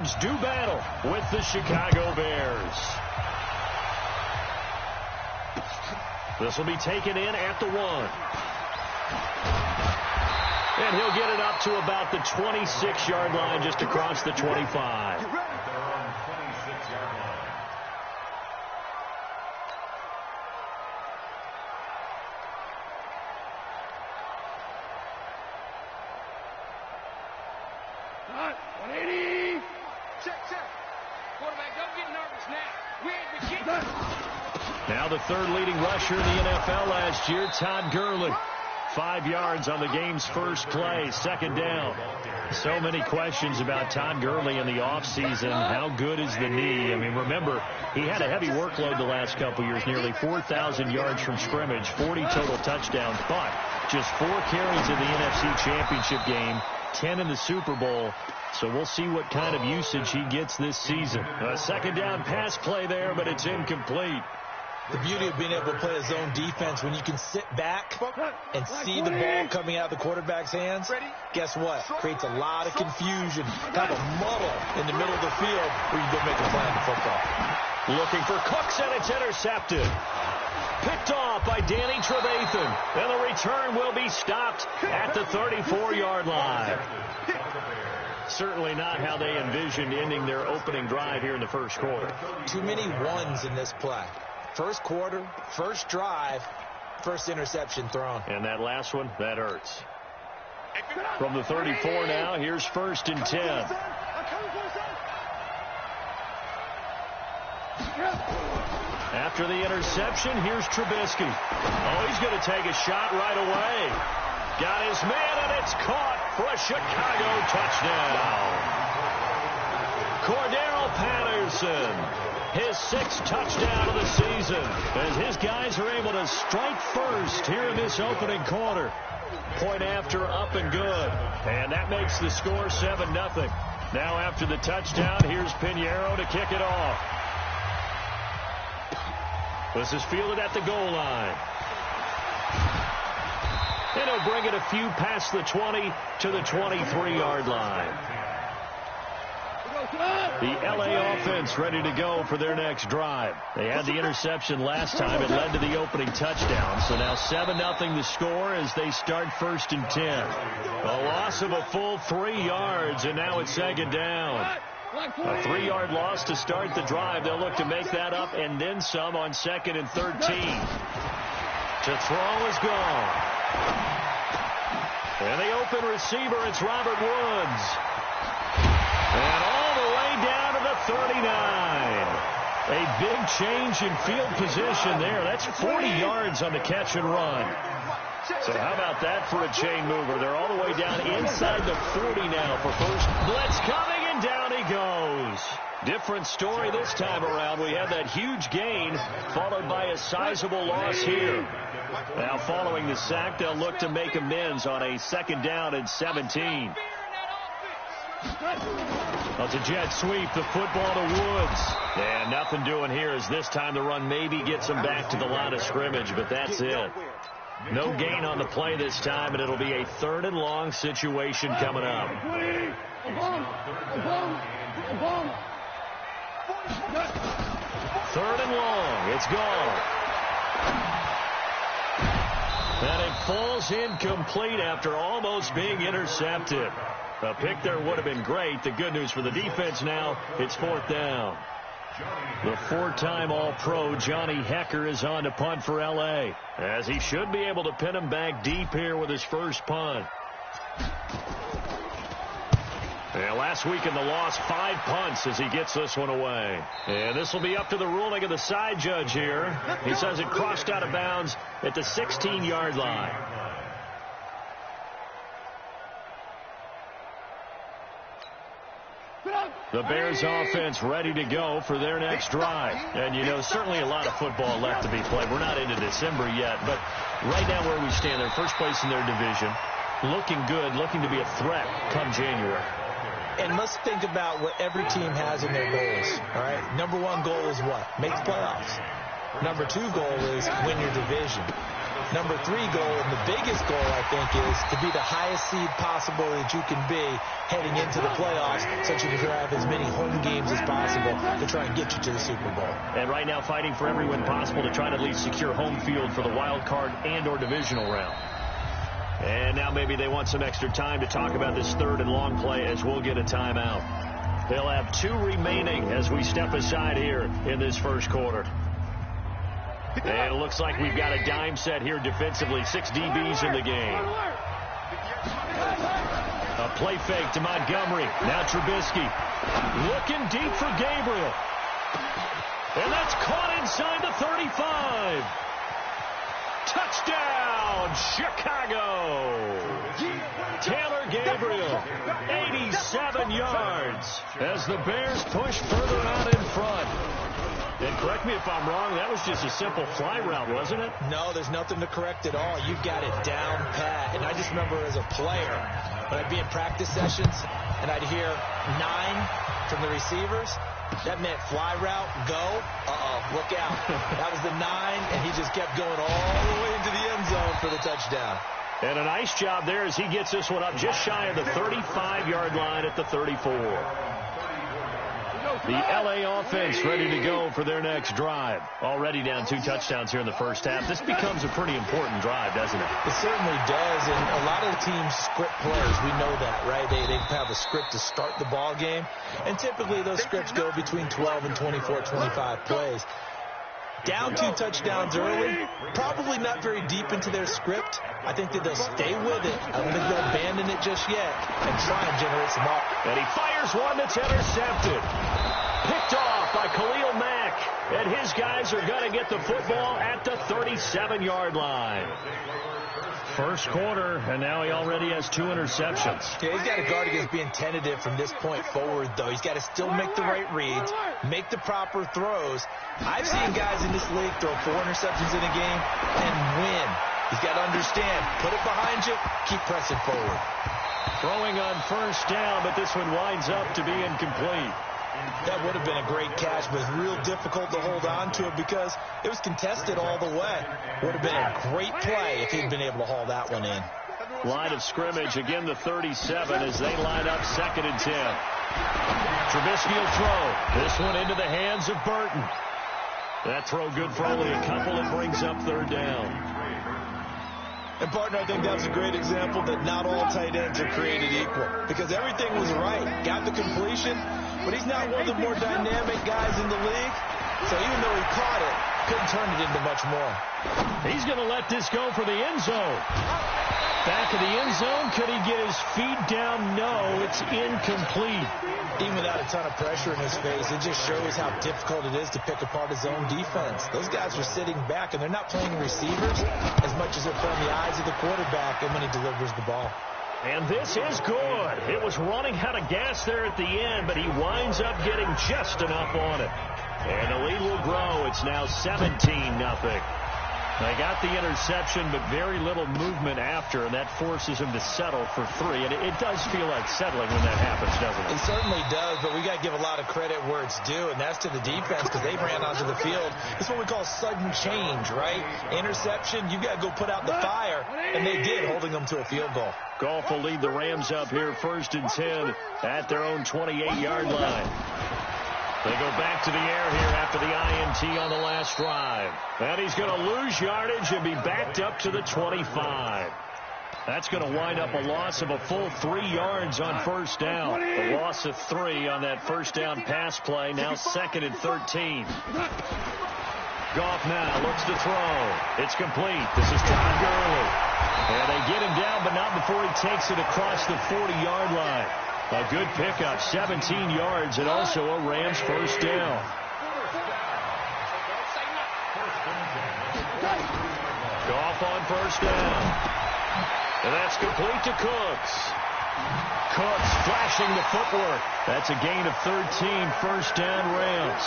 Do battle with the Chicago Bears. This will be taken in at the 1. And he'll get it up to about the 26-yard line, just across the 25. Now the third leading rusher in the NFL last year, Todd Gurley. 5 yards on the game's first play, second down. So many questions about Todd Gurley in the offseason. How good is the knee? I mean, remember, he had a heavy workload the last couple years, nearly 4,000 yards from scrimmage, 40 total touchdowns, but just 4 carries in the NFC Championship game, 10 in the Super Bowl. So we'll see what kind of usage he gets this season. A second down pass play there, but it's incomplete. The beauty of being able to play a zone defense when you can sit back and see the ball coming out of the quarterback's hands, guess what? Creates a lot of confusion, kind of a muddle in the middle of the field where you go make a play on the football. Looking for Cooks, and it's intercepted. Picked off by Danny Trevathan. And the return will be stopped at the 34-yard line. Certainly not how they envisioned ending their opening drive here in the first quarter. Too many ones in this play. First quarter, first drive, first interception thrown. And that last one, that hurts. From the 34 now, here's 1st and 10. After the interception, here's Trubisky. Oh, he's going to take a shot right away. Got his man, and it's caught for a Chicago touchdown. Cordero Patterson. His 6th touchdown of the season as his guys are able to strike first here in this opening quarter. Point after, up and good. And that makes the score 7-0. Now after the touchdown, here's Pinheiro to kick it off. This is fielded at the goal line. And he'll bring it a few past the 20 to the 23-yard line. The L.A. offense ready to go for their next drive. They had the interception last time. It led to the opening touchdown. So now 7-0 the score as they start 1st and 10. A loss of a full 3 yards, and now it's 2nd down. A 3-yard loss to start the drive. They'll look to make that up and then some on 2nd and 13. To throw is gone. And the open receiver, it's Robert Woods. And all the way down to the 39. A big change in field position there. That's 40 yards on the catch and run. So how about that for a chain mover? They're all the way down inside the 40 now for first. Blitz coming, and down he goes. Different story this time around. We had that huge gain followed by a sizable loss here. Now following the sack, they'll look to make amends on a 2nd down and 17. Well, it's a jet sweep, the football to Woods. And nothing doing here as this time the run maybe gets him back to the line of scrimmage, but that's it. No gain on the play this time, and it'll be a 3rd and long situation coming up. 3rd and long. It's gone. And it falls incomplete after almost being intercepted. A pick there would have been great. The good news for the defense now, it's 4th down. The 4-time All-Pro Johnny Hekker is on to punt for L.A., as he should be able to pin him back deep here with his first punt. And last week in the loss, 5 punts as he gets this one away. And this will be up to the ruling of the side judge here. He says it crossed out of bounds at the 16-yard line. The Bears offense ready to go for their next drive. And, you know, certainly a lot of football left to be played. We're not into December yet, but right now where we stand, they're first place in their division. Looking good, looking to be a threat come January. And let's think about what every team has in their goals, all right? Number 1 goal is what? Make the playoffs. Number 2 goal is win your division. Number 3 goal, and the biggest goal, I think, is to be the highest seed possible that you can be heading into the playoffs, so that you can have as many home games as possible to try and get you to the Super Bowl. And right now fighting for every win possible to try to at least secure home field for the wild card and or divisional round. And now maybe they want some extra time to talk about this third and long play as we'll get a timeout. They'll have 2 remaining as we step aside here in this first quarter. And it looks like we've got a dime set here defensively. 6 DBs in the game. A play fake to Montgomery. Now Trubisky looking deep for Gabriel. And that's caught inside the 35. Touchdown, Chicago. Taylor Gabriel, 87 yards as the Bears push further out in front. And correct me if I'm wrong, that was just a simple fly route, wasn't it? No, there's nothing to correct at all. You've got it down pat. And I just remember as a player, when I'd be in practice sessions and I'd hear 9 from the receivers, that meant fly route, go. Look out. That was the 9, and he just kept going all the way into the end zone for the touchdown. And a nice job there as he gets this one up just shy of the 35-yard line at the 34. The L.A. offense ready to go for their next drive. Already down 2 touchdowns here in the first half. This becomes a pretty important drive, doesn't it? It certainly does, and a lot of the teams script plays. We know that, right? They have a script to start the ball game, and typically those scripts go between 12 and 24, 25 plays. Down 2 touchdowns early, probably not very deep into their script. I think that they'll stay with it. I don't think they'll abandon it just yet and try and generate some up. And he fires one that's intercepted. Picked off by Khalil Mack. And his guys are going to get the football at the 37-yard line. First quarter, and now he already has 2 interceptions. Yeah, he's got to guard against being tentative from this point forward, though. He's got to still make the right reads, make the proper throws. I've seen guys in this league throw 4 interceptions in a game and win. He's got to understand, put it behind you, keep pressing forward. Throwing on first down, but this one winds up to be incomplete. That would have been a great catch, but it's real difficult to hold on to it because it was contested all the way. Would have been a great play if he'd been able to haul that one in. Line of scrimmage, again the 37 as they line up 2nd and 10. Trubisky will throw. This one into the hands of Burton. That throw good for only a couple. It brings up 3rd down. And, partner, I think that's a great example that not all tight ends are created equal because everything was right. Got the completion, but he's not one of the more dynamic guys in the league. So even though he caught it, couldn't turn it into much more. He's going to let this go for the end zone. Back of the end zone. Could he get his feet down? No, it's incomplete. Even without a ton of pressure in his face, it just shows how difficult it is to pick apart his own defense. Those guys are sitting back, and they're not playing receivers as much as they're playing the eyes of the quarterback and when he delivers the ball. And this is good. It was running out of gas there at the end, but he winds up getting just enough on it. And the lead will grow. It's now 17-0. They got the interception, but very little movement after, and that forces him to settle for 3. And it does feel like settling when that happens, doesn't it? It certainly does, but we got to give a lot of credit where it's due, and that's to the defense because they ran onto the field. It's what we call sudden change, right? Interception, you got to go put out the fire, and they did, holding them to a field goal. Goff will lead the Rams up here 1st and 10 at their own 28-yard line. They go back to the air here after the INT on the last drive. And he's going to lose yardage and be backed up to the 25. That's going to wind up a loss of a full 3 yards on first down. A loss of 3 on that first down pass play. Now 2nd and 13. Goff now looks to throw. It's complete. This is Todd Gurley. And they get him down, but not before he takes it across the 40-yard line. A good pickup, 17 yards, and also a Rams first down. Goff on first down. And that's complete to Cooks. Cooks flashing the footwork. That's a gain of 13, first down Rams.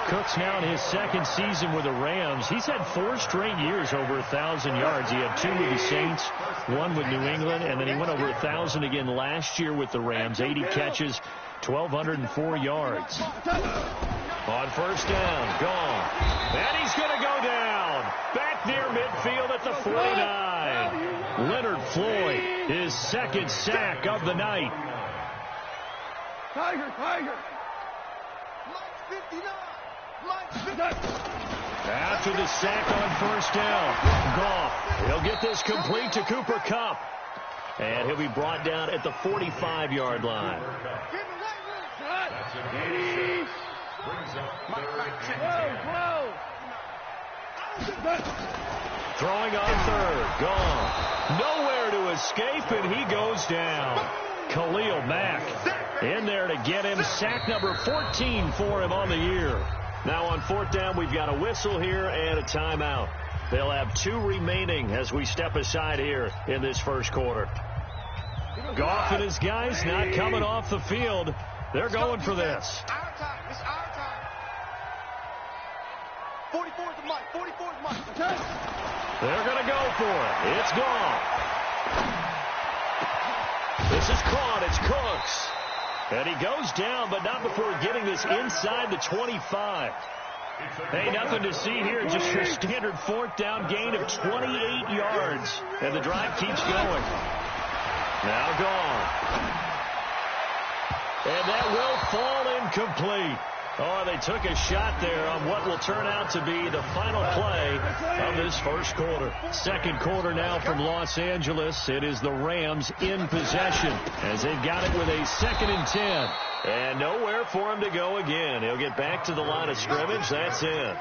Cooks now in his 2nd season with the Rams. He's had 4 straight years over 1,000 yards. He had 2 with the Saints, 1 with New England, and then he went over 1,000 again last year with the Rams. 80 catches, 1,204 yards. On first down, gone. And he's going to go down. Back back near midfield at the 49. Leonard Floyd, his second sack of the night. Tiger. After the sack on first down, Goff, he'll get this complete to Cooper Kupp. And he'll be brought down at the 45-yard line. Throwing on third, gone. Nowhere to escape, and he goes down. Khalil Mack in there to get him. Sack number 14 for him on the year. Now on fourth down, we've got a whistle here and a timeout. They'll have 2 remaining as we step aside here in this first quarter. Goff and his guys not coming off the field. They're going for this. It's our time. 44 is the mic. They're going to go for it. It's gone. This is caught. It's Cooks. And he goes down, but not before getting this inside the 25. Hey, nothing to see here. Just your standard fourth down gain of 28 yards. And the drive keeps going. Now gone. And that will fall incomplete. Oh, they took a shot there on what will turn out to be the final play of this first quarter. Second quarter now from Los Angeles. It is the Rams in possession as they've got it with a 2nd and 10. And nowhere for him to go again. He'll get back to the line of scrimmage. That's it.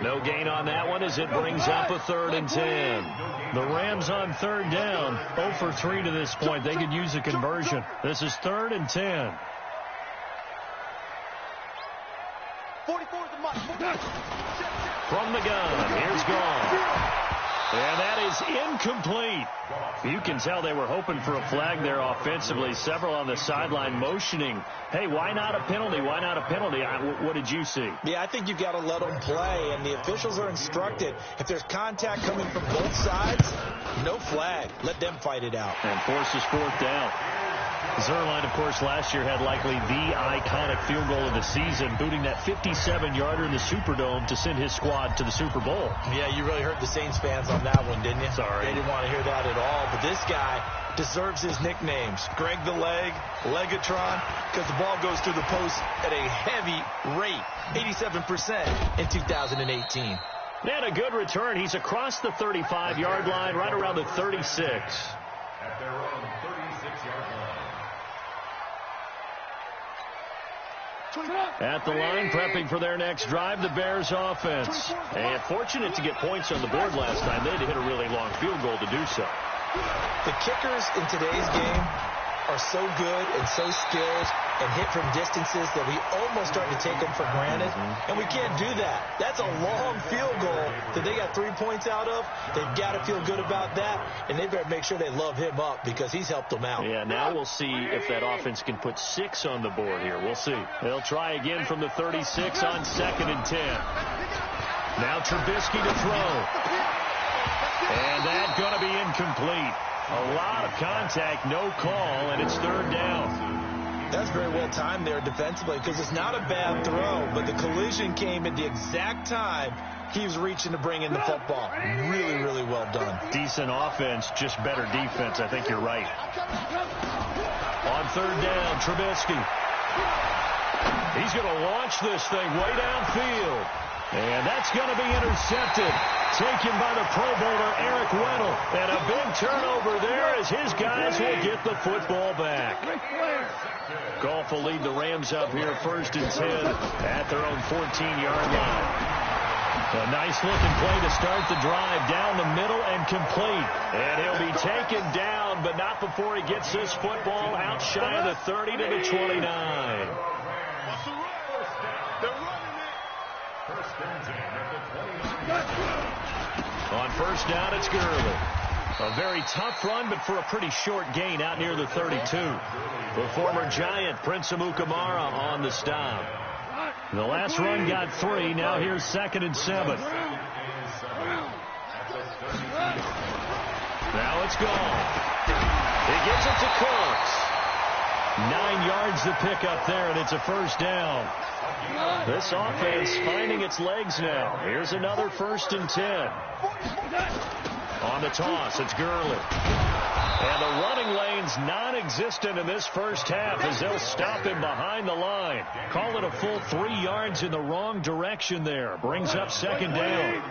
No gain on that one as it brings up a 3rd and 10. The Rams on third down, 0 for 3 to this point. They could use a conversion. This is 3rd and 10. 44 is the mic. From the gun, here's Goff. And that is incomplete. You can tell they were hoping for a flag there offensively. Several on the sideline motioning, hey, why not a penalty? Why not a penalty? What did you see? Yeah, I think you've got to let them play, and the officials are instructed. If there's contact coming from both sides, no flag. Let them fight it out. And forces fourth down. Zerline, of course, last year had likely the iconic field goal of the season, booting that 57-yarder in the Superdome to send his squad to the Super Bowl. Yeah, you really hurt the Saints fans on that one, didn't you? Sorry. They didn't want to hear that at all. But this guy deserves his nicknames. Greg the Leg, Legatron, because the ball goes through the post at a heavy rate, 87% in 2018. And a good return. He's across the 35-yard line, right around the 36. At their own 36-yard line. At the line, prepping for their next drive, the Bears offense. And fortunate to get points on the board last time. They had to hit a really long field goal to do so. The kickers in today's game are so good and so skilled and hit from distances that we almost start to take them for granted. And we can't do that. That's a long field goal that they got 3 points out of. They've got to feel good about that, and they better make sure they love him up because he's helped them out. Yeah, now we'll see if that offense can put 6 on the board here. We'll see. They'll try again from the 36 on 2nd and 10. Now Trubisky to throw. And that's going to be incomplete. A lot of contact, no call, and it's 3rd down. That's very well timed there defensively because it's not a bad throw, but the collision came at the exact time he was reaching to bring in the football. Really, really well done. Decent offense, just better defense. I think you're right. On 3rd down, Trubisky. He's going to launch this thing way downfield. And that's going to be intercepted. Taken by the Pro Bowler, Eric Weddle. And a big turnover there as his guys will get the football back. Goff will lead the Rams up here 1st and 10 at their own 14-yard line. A nice-looking play to start the drive down the middle and complete. And he'll be taken down, but not before he gets this football out shy of the 30 to the 29. On 1st down, it's Gurley. A very tough run, but for a pretty short gain out near the 32. The former Giant, Prince Amukamara, on the stop. The last run got 3. Now here's 2nd and 7. Now it's gone. He gives it to Cooks. 9 yards to pick up there, and it's a first down. This offense finding its legs now. Here's another 1st and 10. On the toss, it's Gurley. And the running lane's non-existent in this first half as they'll stop him behind the line. Call it a full 3 yards in the wrong direction there. Brings up 2nd down.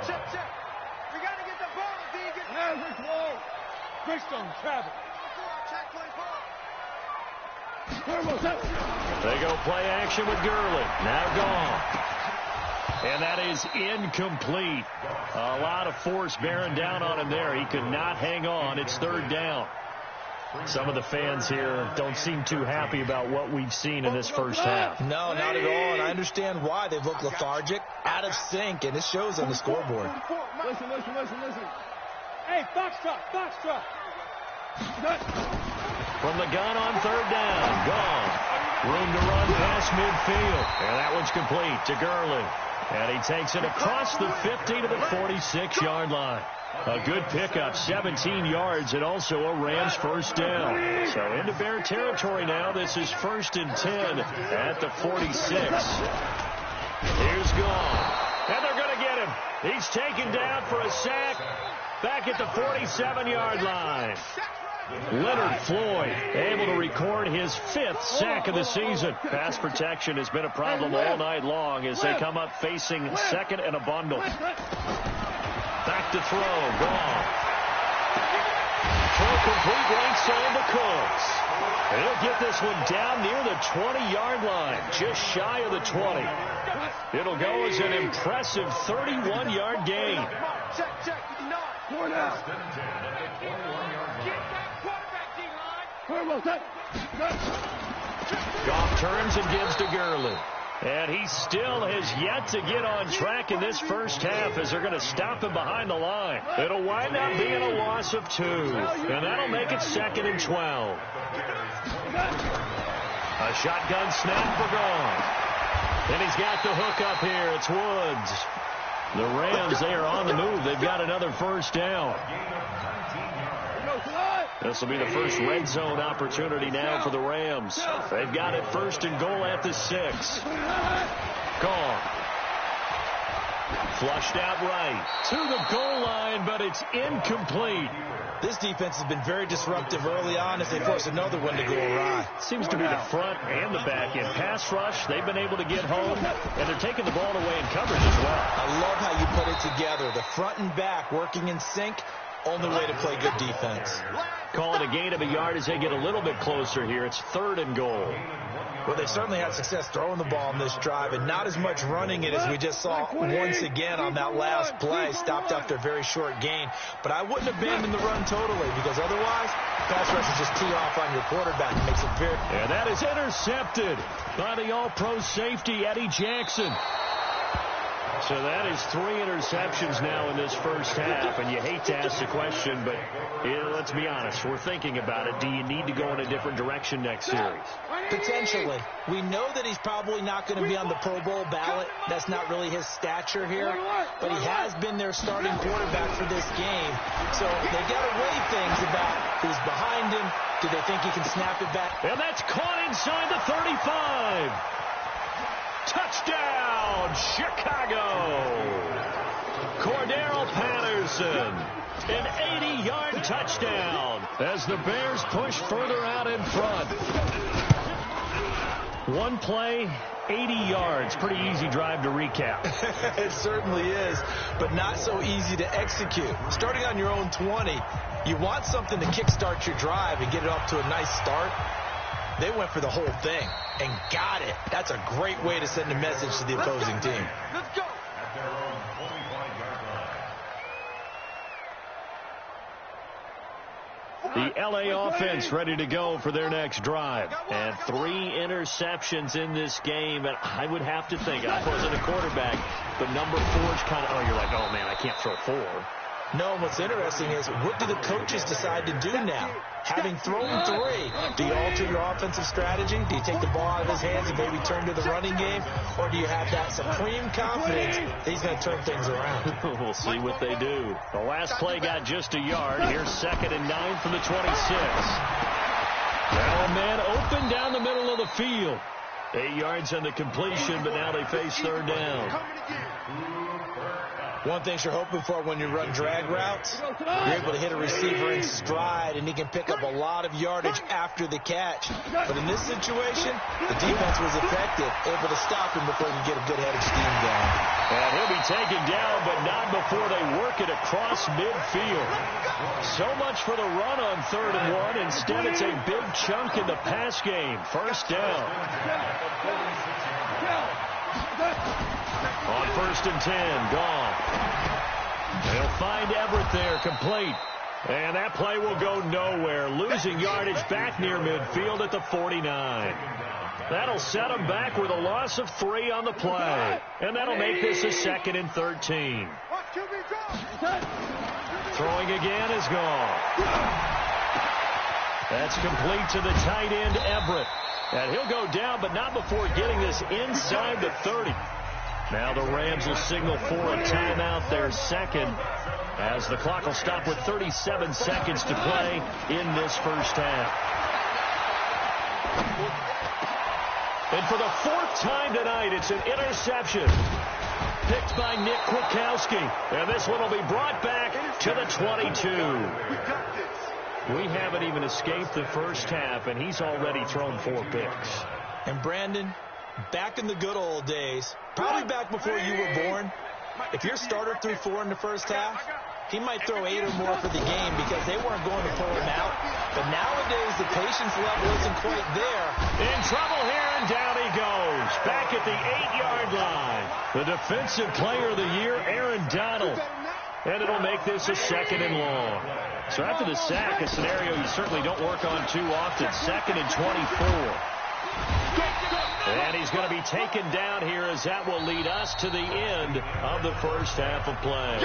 Check. We got to get the ball. Travel. Check 24. They go play action with Gurley. Now gone. And that is incomplete. A lot of force bearing down on him there. He could not hang on. It's 3rd down. Some of the fans here don't seem too happy about what we've seen in this first half. No, not at all. And I understand why. They've looked lethargic, out of sync, and it shows on the scoreboard. Listen. Hey, box truck. From the gun on 3rd down. Gone. Room to run past midfield. And that one's complete to Gurley. And he takes it across the 50 to the 46-yard line. A good pickup, 17 yards, and also a Rams first down. So into Bear territory now. This is 1st and 10 at the 46. Here's Gone. And they're going to get him. He's taken down for a sack back at the 47-yard line. Leonard Floyd able to record his 5th sack of the season. Pass protection has been a problem all night long as they come up facing 2nd and a bundle. Back to throw. Gone. Throw complete right side to Cooks. He'll get this one down near the 20-yard line, just shy of the 20. It'll go as an impressive 31-yard gain. Check. Goff turns and gives to Gurley. And he still has yet to get on track in this first half as they're going to stop him behind the line. It'll wind up being a loss of 2. And that'll make it 2nd and 12. A shotgun snap for Gone. And he's got the hook up here. It's Woods. The Rams, they are on the move. They've got another first down. This will be the first red zone opportunity now for the Rams. They've got it 1st and goal at the 6. Gone. Flushed out right to the goal line, but it's incomplete. This defense has been very disruptive early on as they force another one to go awry. Seems to be the front and the back end. Pass rush, they've been able to get home, and they're taking the ball away in coverage as well. I love how you put it together. The front and back working in sync. Only way to play good defense. Call it a gain of a yard as they get a little bit closer here. It's 3rd and goal. Well, they certainly had success throwing the ball on this drive, and not as much running it as we just saw once again on that last play. Stopped after a very short gain. But I wouldn't abandon the run totally, because otherwise, pass rush is just tee off on your quarterback. It makes it very... And that is intercepted by the all-pro safety, Eddie Jackson. So that is 3 interceptions now in this first half, and you hate to ask the question, but let's be honest, we're thinking about it. Do you need to go in a different direction next series? Potentially. We know that he's probably not going to be on the Pro Bowl ballot. That's not really his stature here, but he has been their starting quarterback for this game. So they got to weigh things about who's behind him. Do they think he can snap it back? And that's caught inside the 35. Touchdown, Chicago! Cordero Patterson, an 80-yard touchdown as the Bears push further out in front. One play, 80 yards. Pretty easy drive to recap. It certainly is, but not so easy to execute. Starting on your own 20, you want something to kickstart your drive and get it off to a nice start. They went for the whole thing and got it. That's a great way to send a message to the opposing team. Let's go. The LA offense ready to go for their next drive. And 3 interceptions in this game. And I would have to think, I wasn't a quarterback, but number 4 is kind of, you're like, oh, man, I can't throw 4. No, what's interesting is, what do the coaches decide to do now? Having thrown 3, do you alter your offensive strategy? Do you take the ball out of his hands and maybe turn to the running game? Or do you have that supreme confidence that he's going to turn things around? We'll see what they do. The last play got just a yard. Here's 2nd and 9 from the 26. Now a man open down the middle of the field. 8 yards on the completion, but now they face third down. One thing you're hoping for when you run drag routes, you're able to hit a receiver in stride, and he can pick up a lot of yardage after the catch. But in this situation, the defense was effective, able to stop him before he can get a good head of steam going. And he'll be taken down, but not before they work it across midfield. So much for the run on 3rd and 1. Instead, it's a big chunk in the pass game. First down. On 1st and 10, gone. They'll find Everett there, complete. And that play will go nowhere. Losing yardage back near midfield at the 49. That'll set them back with a loss of 3 on the play. And that'll make this a 2nd and 13. Throwing again is gone. That's complete to the tight end, Everett. And he'll go down, but not before getting this inside the 30. Now the Rams will signal for a timeout, their second, as the clock will stop with 37 seconds to play in this first half. And for the 4th time tonight, it's an interception. Picked by Nick Kwiatkowski. And this one will be brought back to the 22. We haven't even escaped the first half, and he's already thrown 4 picks. And Brandon, back in the good old days, probably back before you were born, if your starter threw 4 in the first half, he might throw 8 or more for the game because they weren't going to pull him out. But nowadays, the patience level isn't quite there. In trouble here, and down he goes. Back at the 8-yard line. The defensive player of the year, Aaron Donald. And it'll make this a 2nd and long. So after the sack, a scenario you certainly don't work on too often. 2nd and 24. And he's going to be taken down here as that will lead us to the end of the first half of play.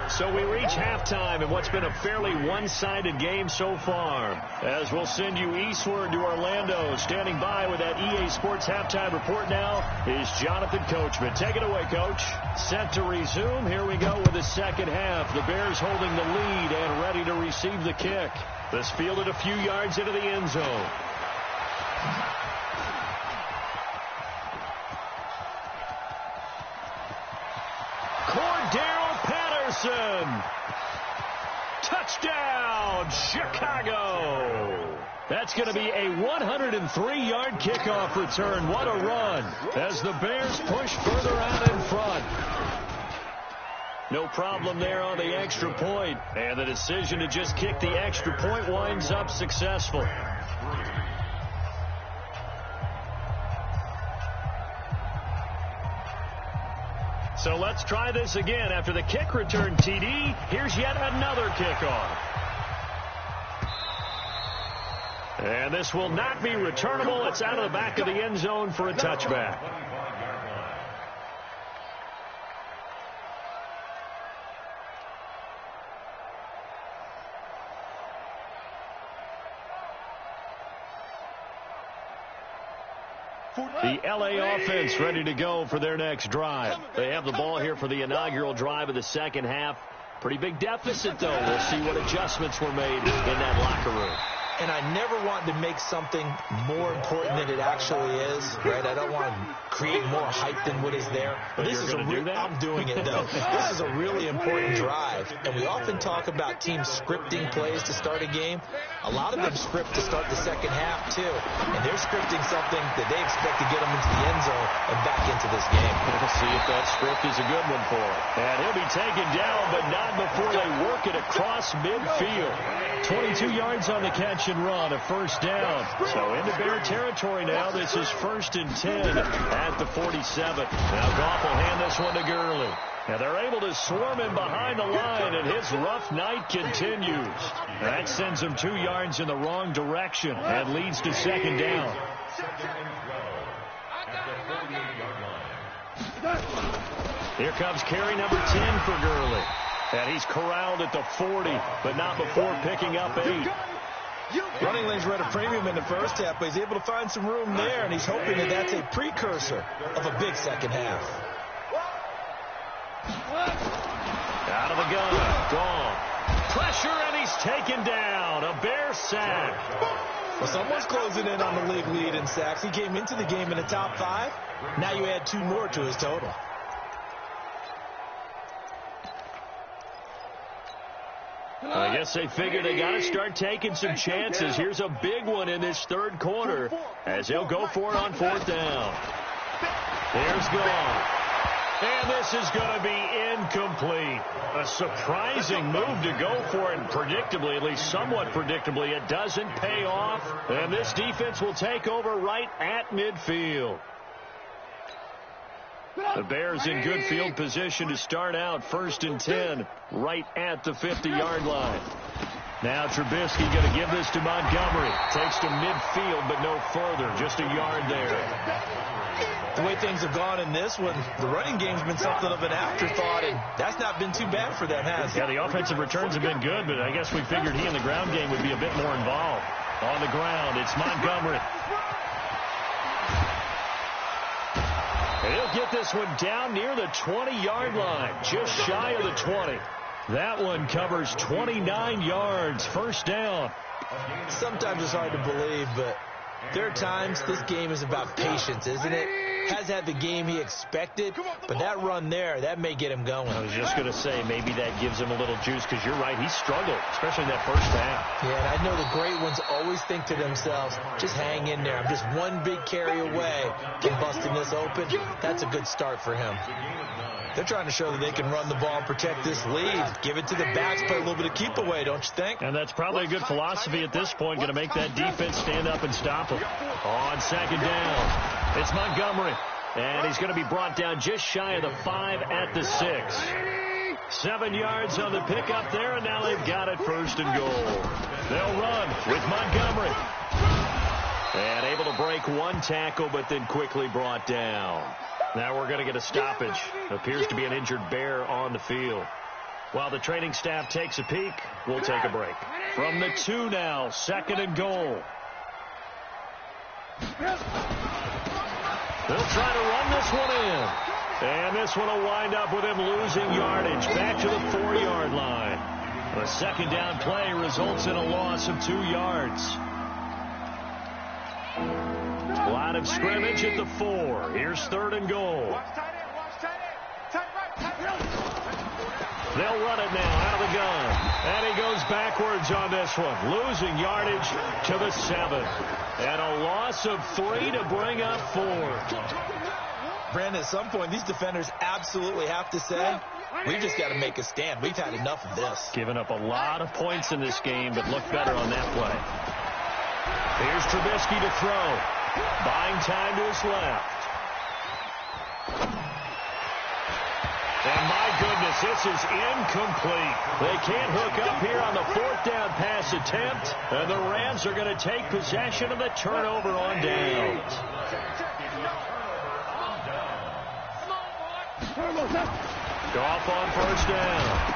So we reach halftime in what's been a fairly one-sided game so far. As we'll send you eastward to Orlando. Standing by with that EA Sports halftime report now is Jonathan Coachman. Take it away, Coach. Set to resume. Here we go with the second half. The Bears holding the lead and ready to receive the kick. This fielded a few yards into the end zone. Touchdown, Chicago. That's going to be a 103-yard kickoff return. What a run as the Bears push further out in front. No problem there on the extra point. And the decision to just kick the extra point winds up successful. So let's try this again. After the kick return, TD, here's yet another kickoff. And this will not be returnable. It's out of the back of the end zone for a touchback. The L.A. offense ready to go for their next drive. They have the ball here for the inaugural drive of the second half. Pretty big deficit, though. We'll see what adjustments were made in that locker room. And I never want to make something more important than it actually is, right? I don't want to create more hype than what is there. But this is I'm doing it, though. This is a really important drive. And we often talk about teams scripting plays to start a game. A lot of them script to start the second half, too. And they're scripting something that they expect to get them into the end zone and back into this game. We'll see if that script is a good one for him. And he'll be taken down, but not before they work it across midfield. 22 yards on the catch and run, a first down. So into Bear territory now. This is 1st and 10 at the 47. Now Goff will hand this one to Gurley. And they're able to swarm him behind the line, and his rough night continues. That sends him 2 yards in the wrong direction and leads to second down. Here comes carry number 10 for Gurley. And he's corralled at the 40, but not before picking up 8. Running lanes were at a premium in the first half, but he's able to find some room there, and he's hoping that that's a precursor of a big second half. Out of the gun, gone. Pressure, and he's taken down. A Bear sack. Well, someone's closing in on the league lead in sacks. He came into the game in the top 5. Now you add 2 more to his total. I guess they figure they got to start taking some chances. Here's a big one in this third quarter as they'll go for it on 4th down. There's gone. And this is going to be incomplete. A surprising move to go for it, and predictably, at least somewhat predictably, it doesn't pay off. And this defense will take over right at midfield. The Bears in good field position to start out 1st and 10 right at the 50-yard line. Now Trubisky going to give this to Montgomery. Takes to midfield, but no further. Just a yard there. The way things have gone in this one, the running game's been something of an afterthought, and that's not been too bad for them, has it? Yeah, the offensive returns have been good, but I guess we figured he in the ground game would be a bit more involved. On the ground, it's Montgomery. He'll get this one down near the 20-yard line, just shy of the 20. That one covers 29 yards, 1st down. Sometimes it's hard to believe, but there are times this game is about patience, isn't it? Has had the game he expected, but that run there, that may get him going. I was just going to say, maybe that gives him a little juice, because you're right, he struggled, especially in that first half. Yeah, and I know the great ones always think to themselves, just hang in there. I'm just one big carry away from busting this open. That's a good start for him. They're trying to show that they can run the ball and protect this lead. Give it to the backs, play a little bit of keep away, don't you think? And that's probably a good philosophy at this point, going to make that defense stand up and stop them. On 2nd down, it's Montgomery. And he's going to be brought down just shy of the 5 at the 6. 7 yards on the pickup there, and now they've got it 1st and goal. They'll run with Montgomery. And able to break 1 tackle, but then quickly brought down. Now we're going to get a stoppage. Appears to be an injured Bear on the field. While the training staff takes a peek, we'll take a break. From the 2 now, 2nd and goal. They'll try to run this one in. And this one will wind up with him losing yardage back to the 4-yard line. The 2nd down play results in a loss of 2 yards. Line of scrimmage at the 4. Here's 3rd and goal. They'll run it now out of the gun. And he goes backwards on this one, losing yardage to the 7. And a loss of 3 to bring up 4. Brandon, at some point, these defenders absolutely have to say, we've just got to make a stand. We've had enough of this. Given up a lot of points in this game, but look better on that play. Here's Trubisky to throw. Buying time to his left. And my goodness, this is incomplete. They can't hook up here on the 4th down pass attempt. And the Rams are going to take possession of the turnover on downs. Goff on 1st down.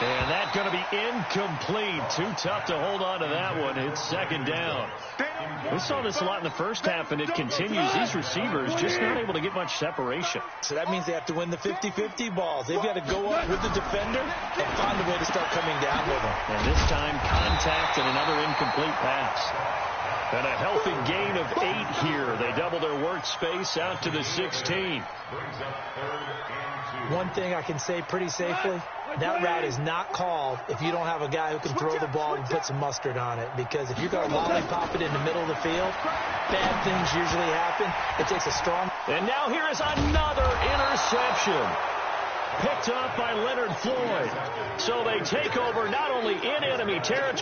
And that's going to be incomplete. Too tough to hold on to that one. It's 2nd down. We saw this a lot in the first half, and it continues. These receivers just not able to get much separation. So that means they have to win the 50-50 balls. They've got to go up with the defender and find a way to start coming down with them. And this time, contact and another incomplete pass. And a healthy gain of 8 here. They double their workspace out to the 16. One thing I can say pretty safely, that route is not called if you don't have a guy who can throw the ball and put some mustard on it. Because if you're going to lollipop it in the middle of the field, bad things usually happen. It takes a strong... And now here is another interception. Picked up by Leonard Floyd. So they take over not only in enemy territory,